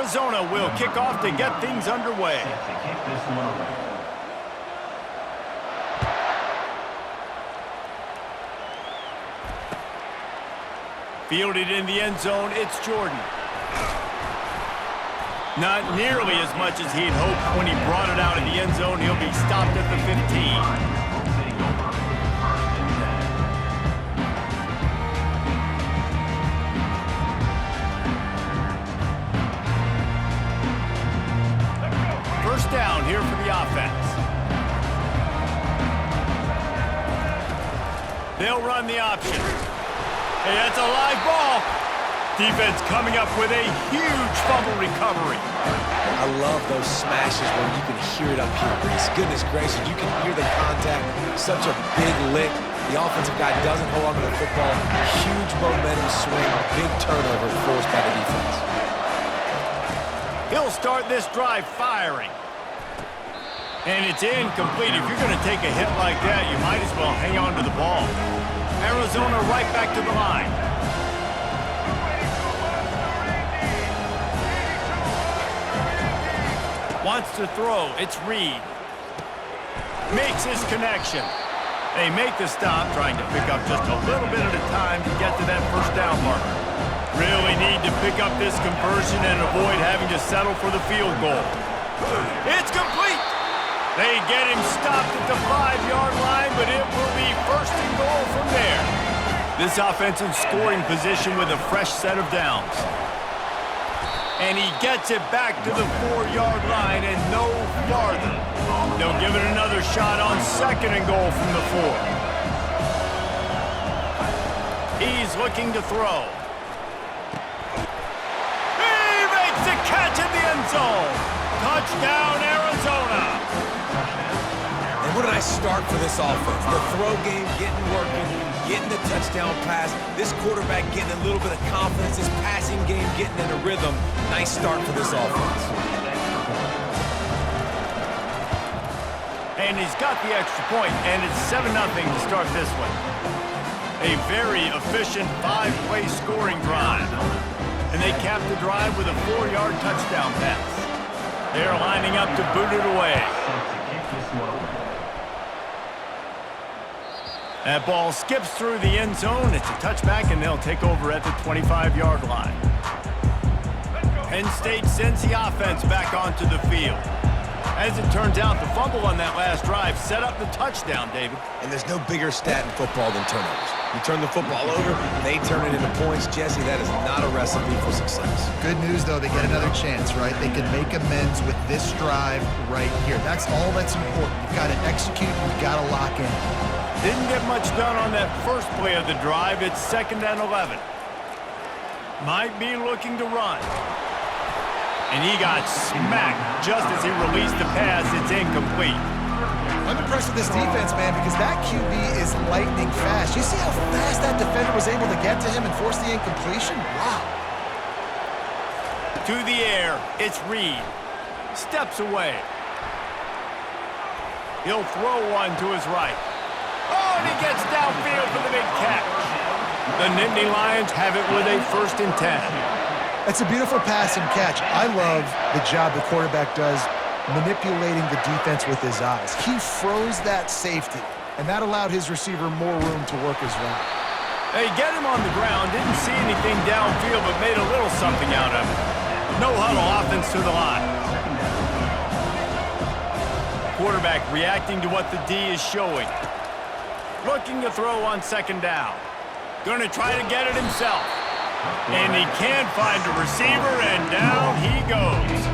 Arizona will kick off to get things underway. Fielded in the end zone, it's Jordan. Not nearly as much as he'd hoped when he brought it out in the end zone. He'll be stopped at the 15. Down here for the offense. They'll run the option. Hey, that's a live ball. Defense coming up with a huge fumble recovery. I love those smashes where you can hear it up here, Reese. Goodness gracious, you can hear the contact. Such a big lick. The offensive guy doesn't hold on to the football. Huge momentum swing. Big turnover forced by the defense. He'll start this drive firing. And it's incomplete. If you're going to take a hit like that, you might as well hang on to the ball. Arizona right back to the line. Wants to throw. It's Reed. Makes his connection. They make the stop, trying to pick up just a little bit at a time to get to that first down marker. Really need to pick up this conversion and avoid having to settle for the field goal. It's complete. They get him stopped at the 5-yard line, but it will be first and goal from there. This offense in scoring position with a fresh set of downs. And he gets it back to the 4-yard line and no farther. They'll give it another shot on second and goal from the 4. He's looking to throw. He makes the catch in the end zone. Touchdown, Arizona. And what a nice start for this offense. The throw game getting working, getting the touchdown pass. This quarterback getting a little bit of confidence. This passing game getting in a rhythm. Nice start for this offense. And he's got the extra point, and it's 7-0 to start this one. A very efficient 5-play scoring drive. And they cap the drive with a 4-yard touchdown pass. They're lining up to boot it away. That ball skips through the end zone. It's a touchback, and they'll take over at the 25-yard line. Penn State sends the offense back onto the field. As it turns out, the fumble on that last drive set up the touchdown, David. And there's no bigger stat in football than turnovers. You turn the football over, they turn it into points. Jesse, that is not a recipe for success. Good news, though, they get another chance, right? They can make amends with this drive right here. That's all that's important. You've got to execute, you've got to lock in. Didn't get much done on that first play of the drive. It's 2nd and 11. Might be looking to run. And he got smacked just as he released the pass. It's incomplete. I'm impressed with this defense, man, because that QB is lightning fast. You see how fast that defender was able to get to him and force the incompletion? Wow. To the air, it's Reed. Steps away. He'll throw one to his right. Oh, and he gets downfield for the big catch. The Nittany Lions have it with a 1st and 10. That's a beautiful pass and catch. I love the job the quarterback does manipulating the defense with his eyes. He froze that safety, and that allowed his receiver more room to work his route. They get him on the ground, didn't see anything downfield, but made a little something out of it. No huddle offense to the line. Quarterback reacting to what the D is showing. Looking to throw on 2nd down. Gonna try to get it himself. And he can't find a receiver, and down he goes.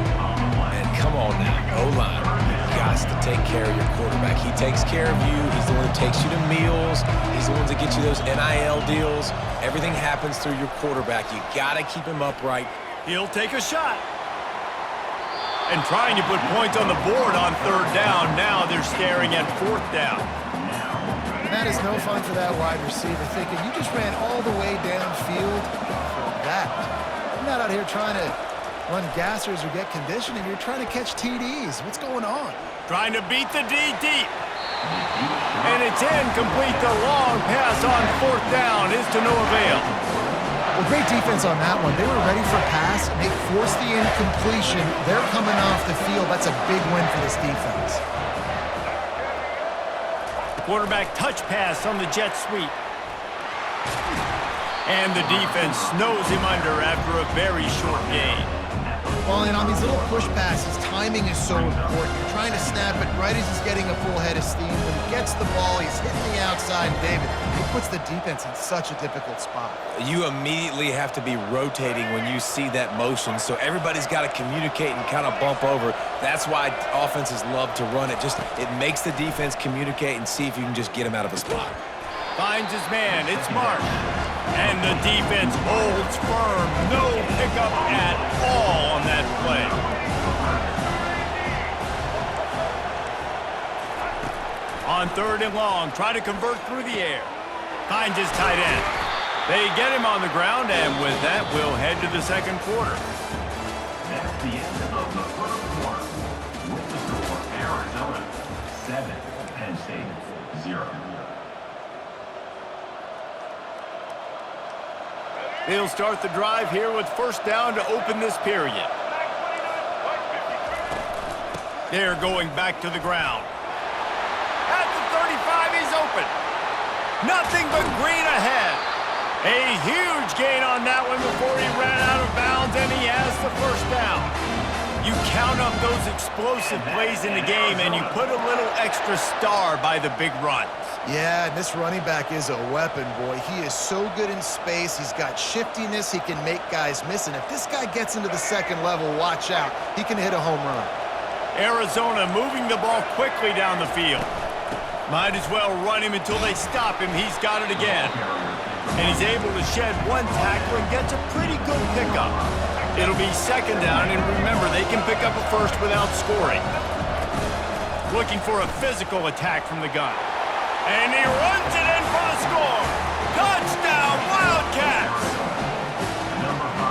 And come on now, O-line. You've got to take care of your quarterback. He takes care of you. He's the one that takes you to meals. He's the one that gets you those NIL deals. Everything happens through your quarterback. You got to keep him upright. He'll take a shot. And trying to put points on the board on 3rd down. Now they're staring at 4th down. And that is no fun for that wide receiver, thinking you just ran all the way downfield for that. You're not out here trying to run gassers or get conditioning. You're trying to catch TDs. What's going on? Trying to beat the D deep. And it's incomplete. The long pass on 4th down is to no avail. Well, great defense on that one. They were ready for pass, and they forced the incompletion. They're coming off the field. That's a big win for this defense. Quarterback touch pass on the jet sweep. And the defense snows him under after a very short gain. Well, and on these little push passes, timing is so important. You're trying to snap it right as he's getting a full head of steam. When he gets the ball, he's hitting the outside. And David, he puts the defense in such a difficult spot. You immediately have to be rotating when you see that motion, so everybody's got to communicate and kind of bump over. That's why offenses love to run it. It makes the defense communicate and see if you can just get him out of a spot. Finds his man. It's Marsh. And the defense holds firm. No pickup at all on that play. On 3rd and long, try to convert through the air. Finds his tight end. They get him on the ground, and with that, we'll head to the second quarter. That's the end of the first quarter. With the score, Arizona 7, Penn State 0. They'll start the drive here with first down to open this period. They're going back to the ground. At the 35, he's open. Nothing but green ahead. A huge gain on that one before he ran out of bounds, and he has the first down. You count up those explosive plays in the game, and you put a little extra star by the big runs. Yeah, and this running back is a weapon, boy. He is so good in space. He's got shiftiness. He can make guys miss. And if this guy gets into the second level, watch out. He can hit a home run. Arizona moving the ball quickly down the field. Might as well run him until they stop him. He's got it again. And he's able to shed one tackle and gets a pretty good pickup. It'll be second down, and remember, they can pick up a first without scoring. Looking for a physical attack from the gun. And he runs it in for the score. Touchdown, Wildcats!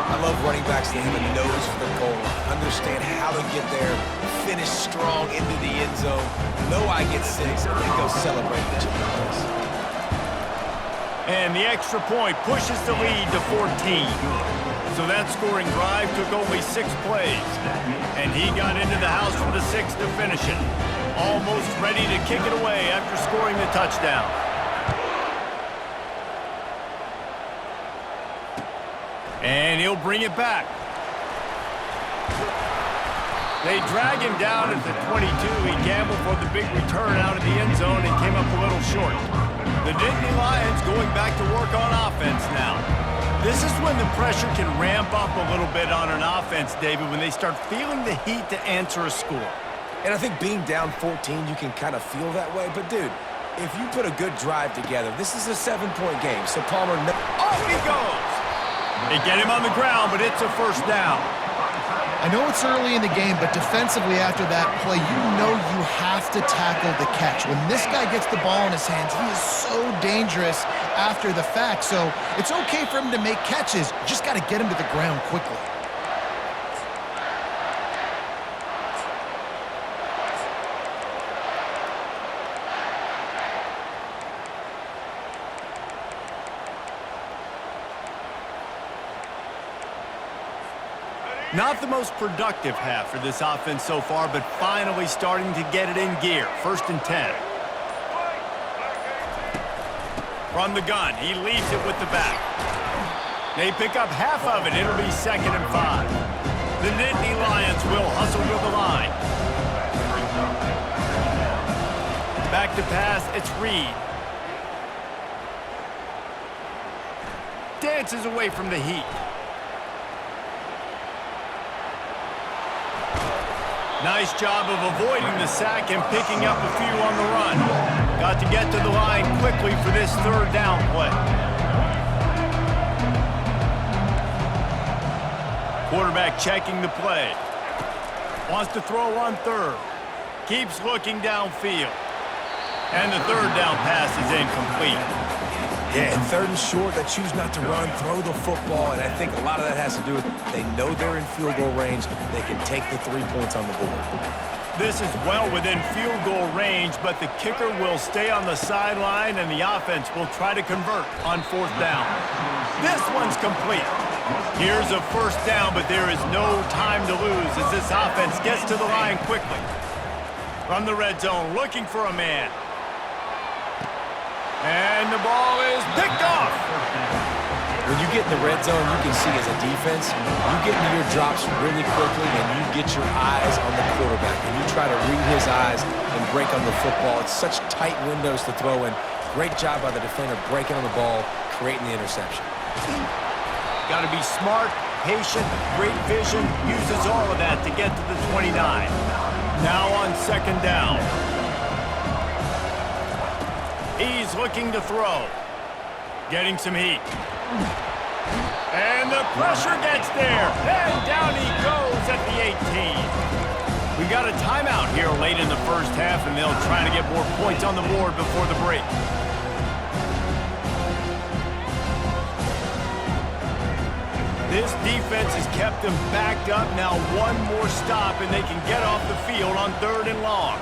I love running backs that have a nose for the goal line, understand how to get there, finish strong into the end zone, know I get 6, and then go celebrate the chicken place. And the extra point pushes the lead to 14. So that scoring drive took only 6 plays. And he got into the house for the 6th to finish it. Almost ready to kick it away after scoring the touchdown. And he'll bring it back. They drag him down at the 22. He gambled for the big return out of the end zone and came up a little short. The Nittany Lions going back to work on offense now. This is when the pressure can ramp up a little bit on an offense, David, when they start feeling the heat to answer a score. And I think being down 14, you can kind of feel that way. But, dude, if you put a good drive together, this is a 7-point game. So Palmer, off he goes. They get him on the ground, but it's a first down. I know it's early in the game, but defensively after that play, you know you have to tackle the catch. When this guy gets the ball in his hands, he is so dangerous after the fact. So it's okay for him to make catches. You just got to get him to the ground quickly. Not the most productive half for this offense so far, but finally starting to get it in gear. 1st and 10. From the gun, he leaves it with the back. They pick up half of it. It'll be 2nd and 5. The Nittany Lions will hustle to the line. Back to pass, it's Reed. Dances away from the heat. Nice job of avoiding the sack and picking up a few on the run. Got to get to the line quickly for this 3rd down play. Quarterback checking the play. Wants to throw on 3rd. Keeps looking downfield. And the 3rd down pass is incomplete. Yeah, and 3rd and short, they choose not to run, throw the football, and I think a lot of that has to do with they know they're in field goal range. They can take the 3 points on the board. This is well within field goal range, but the kicker will stay on the sideline, and the offense will try to convert on 4th down. This one's complete. Here's a 1st down, but there is no time to lose as this offense gets to the line quickly. From the red zone, looking for a man. And the ball is picked off. When you get in the red zone, you can see as a defense, you get into your drops really quickly and you get your eyes on the quarterback and you try to read his eyes and break on the football. It's such tight windows to throw in. Great job by the defender breaking on the ball, creating the interception. Got to be smart, patient, great vision, uses all of that to get to the 29. Now on 2nd down. He's looking to throw. Getting some heat. And the pressure gets there. And down he goes at the 18. We got a timeout here late in the 1st half, and they'll try to get more points on the board before the break. This defense has kept them backed up. Now one more stop, and they can get off the field on 3rd and long.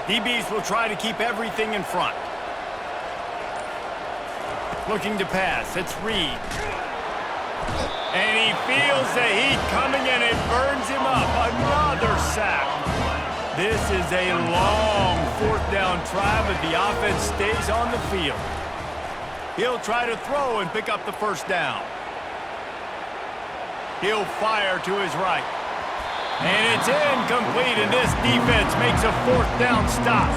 DBs will try to keep everything in front. Looking to pass. It's Reed. And he feels the heat coming, and it burns him up. Another sack. This is a long 4th down try, but the offense stays on the field. He'll try to throw and pick up the 1st down. He'll fire to his right. And it's incomplete, and this defense makes a 4th down stop.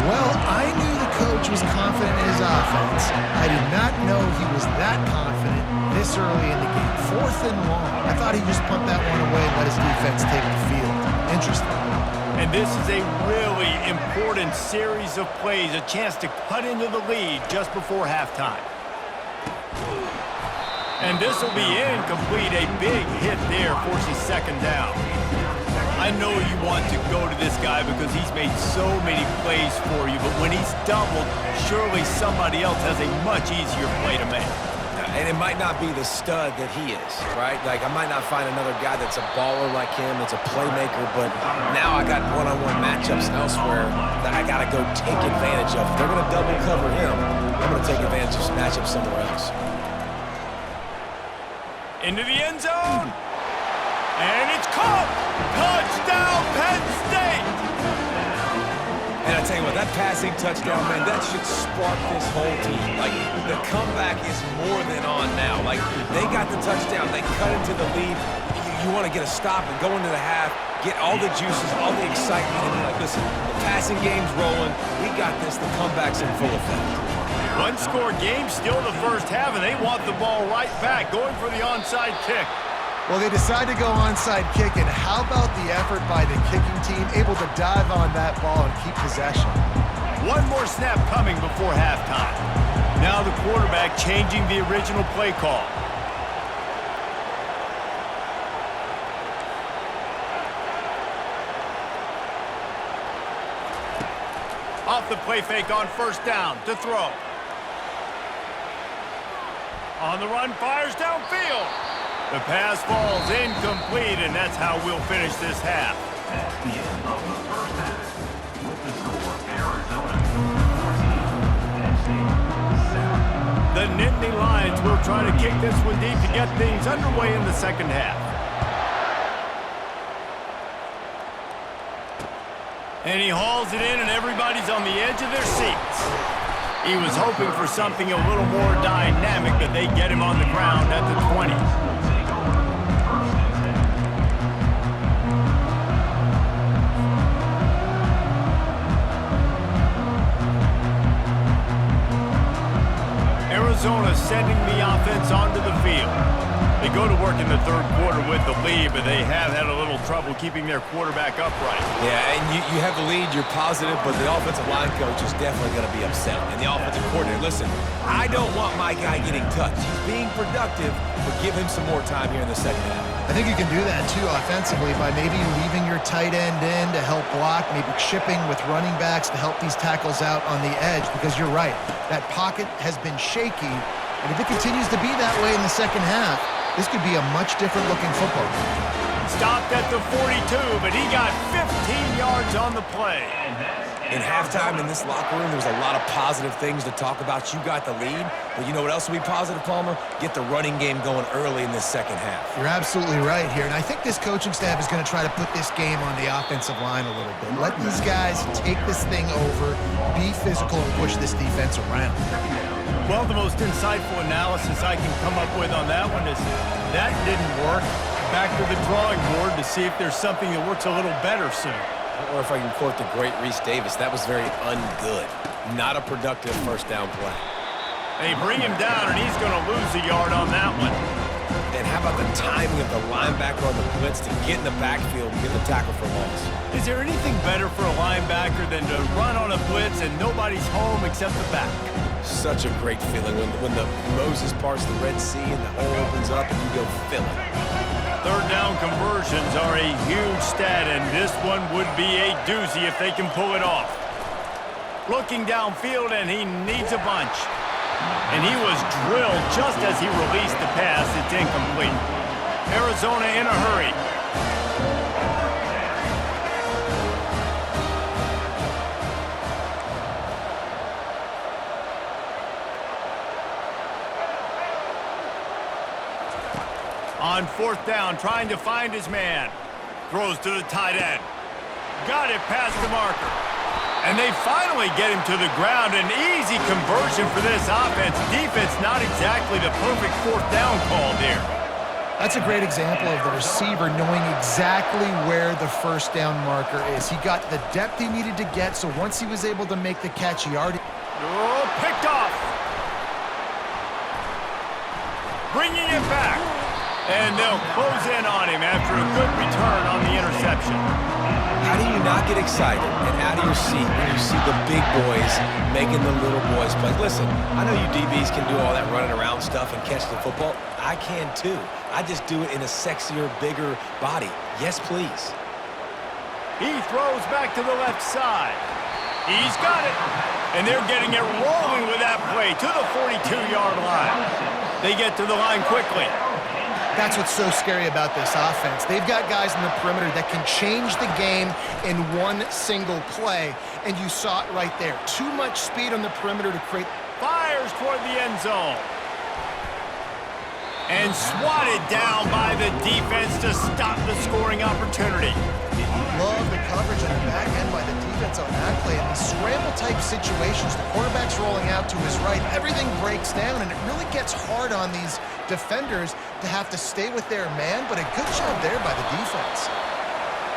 Well, I knew the coach was confident in his offense. I did not know he was that confident this early in the game. 4th and long. I thought he'd just punt that one away and let his defense take the field. Interesting. And this is a really important series of plays, a chance to cut into the lead just before halftime. And this will be incomplete. A big hit there forces 2nd down. I know you want to go to this guy because he's made so many plays for you, but when he's doubled, surely somebody else has a much easier play to make. And it might not be the stud that he is, right? Like, I might not find another guy that's a baller like him, that's a playmaker, but now I got one-on-one matchups elsewhere that I got to go take advantage of. If they're going to double cover him, I'm going to take advantage of some matchups somewhere else. Into the end zone. And it's caught. Touchdown, Penn State. And I tell you what, that passing touchdown, man, that should spark this whole team. Like, the comeback is more than on now. Like, they got the touchdown. They cut into the lead. You want to get a stop and go into the half, get all the juices, all the excitement, and be like, listen, the passing game's rolling. We got this. The comeback's in full effect. One-score game, still the 1st half, and they want the ball right back, going for the onside kick. Well, they decide to go onside kick, and how about the effort by the kicking team, able to dive on that ball and keep possession? One more snap coming before halftime. Now the quarterback changing the original play call. Off the play fake on 1st down to throw. On the run, fires downfield. The pass falls incomplete, and that's how we'll finish this half. That's the end of the 1st half. With the score, Arizona 14, Penn State 7. The Nittany Lions will try to kick this one deep to get things underway in the 2nd half. And he hauls it in, and everybody's on the edge of their seats. He was hoping for something a little more dynamic, but they get him on the ground at the 20. Arizona sending the offense onto the field. They go to work in the 3rd quarter with the lead, but they have had a little trouble keeping their quarterback upright. Yeah, and you have the lead, you're positive, but the offensive line coach is definitely going to be upset. And the offensive coordinator, listen, I don't want my guy getting touched. He's being productive, but give him some more time here in the 2nd half. I think you can do that, too, offensively, by maybe leaving your tight end in to help block, maybe chipping with running backs to help these tackles out on the edge, because you're right. That pocket has been shaky, and if it continues to be that way in the 2nd half, this could be a much different looking football. stopped at the 42, but he got 15 yards on the play. In halftime in this locker room, there was a lot of positive things to talk about. You got the lead, but you know what else will be positive, Palmer? Get the running game going early in this second half. You're absolutely right here, and I think this coaching staff is going to try to put this game on the offensive line a little bit. Let these guys take this thing over, be physical, and push this defense around. Well, the most insightful analysis I can come up with on that one is that didn't work. Back to the drawing board to see if there's something that works a little better soon. Or if I can quote the great Reese Davis, that was very ungood. Not a productive first down play. They bring him down, and he's going to lose a yard on that one. And how about the timing of the linebacker on the blitz to get in the backfield and get the tackle for loss? Is there anything better for a linebacker than to run on a blitz and nobody's home except the back? Such a great feeling when the Moses parts the Red Sea and the hole opens up and you go fill it. Third down conversions are a huge stat, and this one would be a doozy if they can pull it off. Looking downfield, and he needs a bunch. And he was drilled just as he released the pass. It's incomplete. Arizona in a hurry. On fourth down, trying to find his man. Throws to the tight end. Got it past the marker. And they finally get him to the ground. An easy conversion for this offense. Defense not exactly the perfect fourth down call there. That's a great example of the receiver knowing exactly where the first down marker is. He got the depth he needed to get, so once he was able to make the catch, he already... Oh, picked off. Bringing it back. And they'll close in on him after a good return on the interception. How do you not get excited and out of your seat when you see the big boys making the little boys play? Listen, I know you DBs can do all that running around stuff and catch the football. I can too. I just do it in a sexier, bigger body. Yes, please. He throws back to the left side. He's got it. And they're getting it rolling with that play to the 42-yard line. They get to the line quickly. That's what's so scary about this offense. They've got guys in the perimeter that can change the game in one single play, and you saw it right there. Too much speed on the perimeter to create... Fires toward the end zone. And swatted down by the defense to stop the scoring opportunity. Love the coverage on the back end by the defense on that play. In these scramble-type situations, the quarterback's rolling out to his right. Everything breaks down, and it really gets hard on these defenders to have to stay with their man, but a good job there by the defense.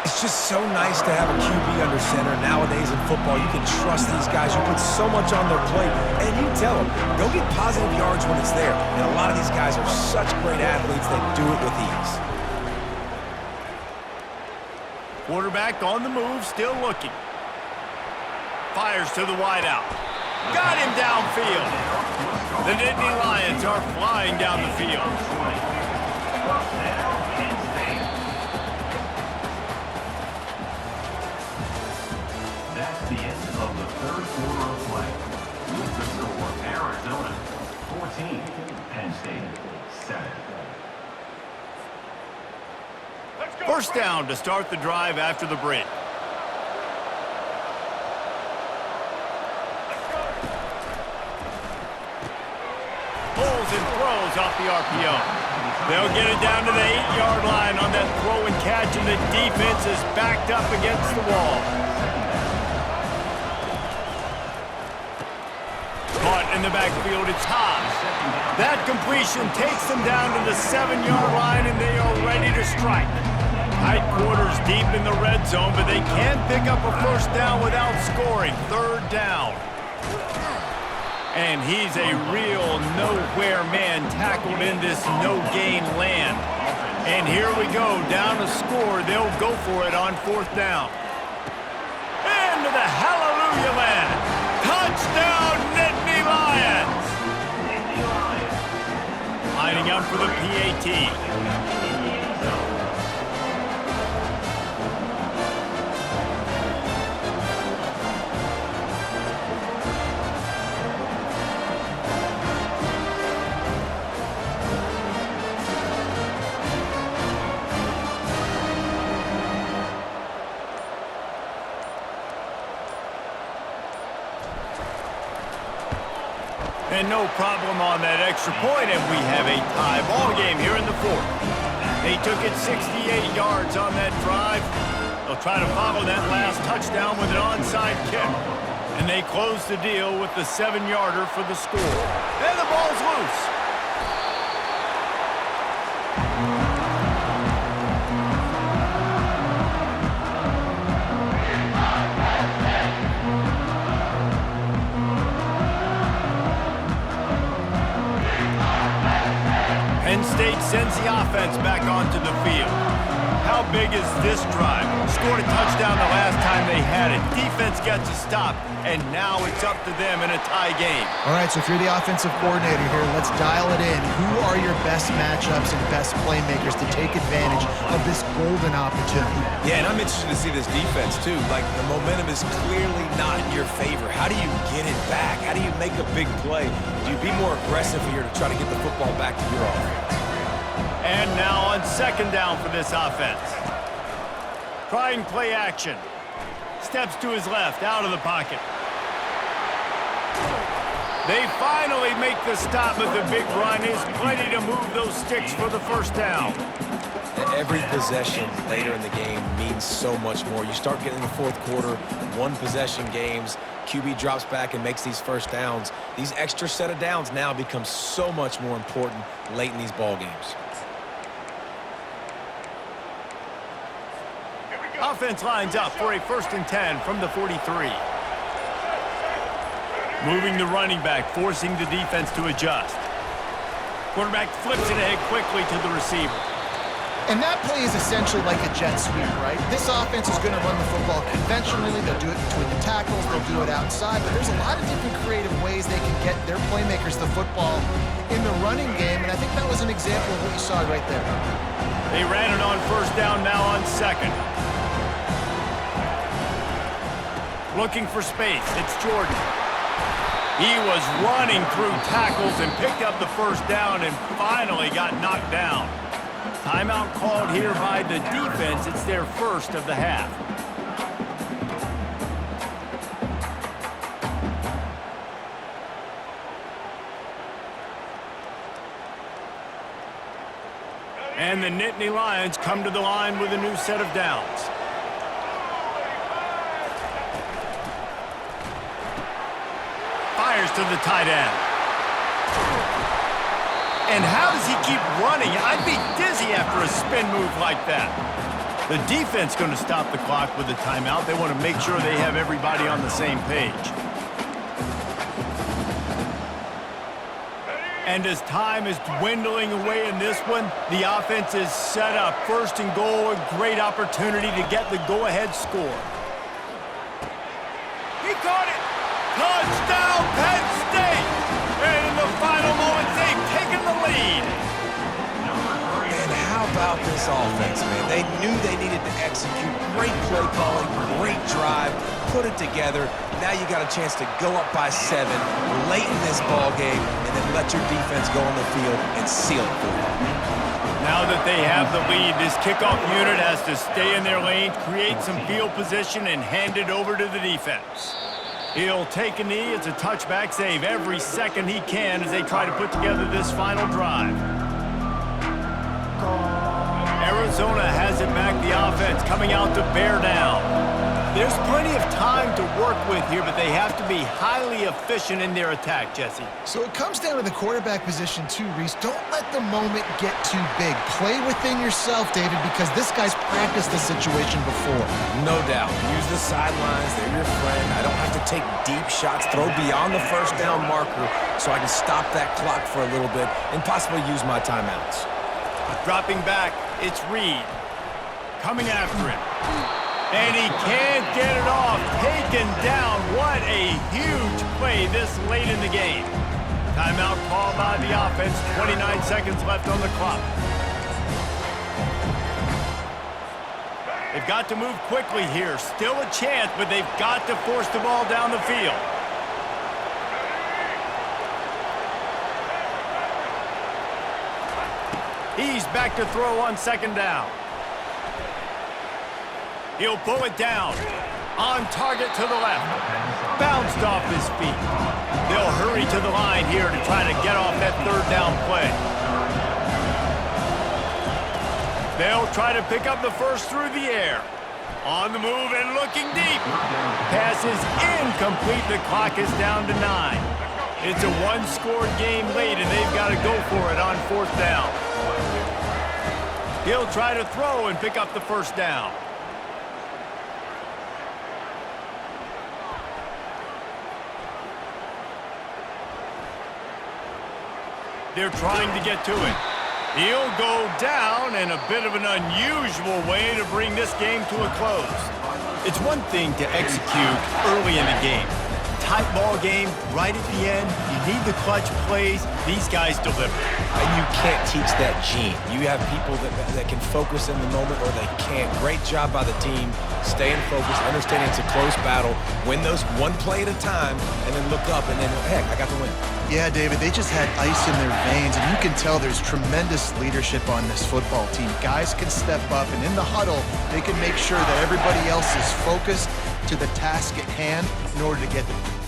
It's just so nice to have a QB under center. Nowadays in football, you can trust these guys who put so much on their plate, and you tell them, go get positive yards when it's there. And a lot of these guys are such great athletes that do it with ease. Quarterback on the move, still looking. Fires to the wideout. Got him downfield. The Nittany Lions are flying down the field. That's the end of the third quarter of play. With the score, Arizona 14, Penn State 7. First down to start the drive after the break. Pulls and throws off the RPO. They'll get it down to the 8-yard line on that throw and catch, and the defense is backed up against the wall. Caught in the backfield, it's Haas. That completion takes them down to the 7-yard line, and they are ready to strike. Tight quarters deep in the red zone, but they can't pick up a first down without scoring. Third down. And he's a real nowhere man tackled in this no-gain land. And here we go, down to score. They'll go for it on fourth down. Into the hallelujah land. Touchdown, Nittany Lions. Lining up for the PAT. And no problem on that extra point, and we have a tie ball game here in the fourth. They took it 68 yards on that drive. They'll try to follow that last touchdown with an onside kick. And they close the deal with the 7-yarder for the score. And the ball's loose. Penn State sends the offense back onto the field. How big is this drive? Scored a touchdown the last time they had it. Defense gets a stop, and now it's up to them in a tie game. All right, so if you're the offensive coordinator here, let's dial it in. Who are your best matchups and best playmakers to take advantage of this golden opportunity? Yeah, and I'm interested to see this defense, too. Like, the momentum is clearly not in your favor. How do you get it back? How do you make a big play? Do you be more aggressive here to try to get the football back to your offense? And now on second down for this offense. Trying play action. Steps to his left, out of the pocket. They finally make the stop, but the big run is plenty to move those sticks for the first down. Every possession later in the game means so much more. You start getting the fourth quarter, one-possession games, QB drops back and makes these first downs. These extra set of downs now become so much more important late in these ball games. Offense lines up for a 1st and 10 from the 43. Moving the running back, forcing the defense to adjust. Quarterback flips it ahead quickly to the receiver. And that play is essentially like a jet sweep, right? This offense is going to run the football conventionally. They'll do it between the tackles. They'll do it outside. But there's a lot of different creative ways they can get their playmakers the football in the running game. And I think that was an example of what you saw right there. They ran it on first down, now on second. Looking for space. It's Jordan. He was running through tackles and picked up the first down and finally got knocked down. Timeout called here by the defense. It's their first of the half. And the Nittany Lions come to the line with a new set of downs. Fires to the tight end. And how does he keep running? I'd be dizzy after a spin move like that. The defense going to stop the clock with a timeout. They want to make sure they have everybody on the same page. And as time is dwindling away in this one, the offense is set up. 1st and goal, a great opportunity to get the go-ahead score. He caught it! Touchdown, Penn State! And in the final moments, they've taken the lead. And how about this offense, man? They knew they needed to execute. Great play calling, great drive, put it together. Now you got a chance to go up by 7 late in this ball game and then let your defense go on the field and seal it for you. Now that they have the lead, this kickoff unit has to stay in their lane, create some field position, and hand it over to the defense. He'll take a knee. It's a touchback save every second he can as they try to put together this final drive. Arizona has it back, the offense coming out to bear down. There's plenty of time to work with here, but they have to be highly efficient in their attack, Jesse. So it comes down to the quarterback position too, Reese. Don't let the moment get too big. Play within yourself, David, because this guy's practiced the situation before. No doubt. Use the sidelines. They're your friend. I don't have to take deep shots, throw beyond the first down marker so I can stop that clock for a little bit and possibly use my timeouts. Dropping back, it's Reed. Coming after him. And he can't get it off. Taken down. What a huge play this late in the game. Timeout called by the offense. 29 seconds left on the clock. They've got to move quickly here. Still a chance, but they've got to force the ball down the field. He's back to throw on second down. He'll pull it down. On target to the left. Bounced off his feet. They'll hurry to the line here to try to get off that third down play. They'll try to pick up the first through the air. On the move and looking deep. Pass is incomplete. The clock is down to 9. It's a one-score game late, and they've got to go for it on fourth down. He'll try to throw and pick up the first down. They're trying to get to it. He'll go down in a bit of an unusual way to bring this game to a close. It's one thing to execute early in the game. Tight ball game, right at the end, you need the clutch plays. These guys deliver. And you can't teach that gene. You have people that can focus in the moment or they can't. Great job by the team, staying focused, understanding it's a close battle, win those one play at a time, and then look up and then, heck, I got the win. Yeah, David, they just had ice in their veins, and you can tell there's tremendous leadership on this football team. Guys can step up, and in the huddle, they can make sure that everybody else is focused to the task at hand in order to get the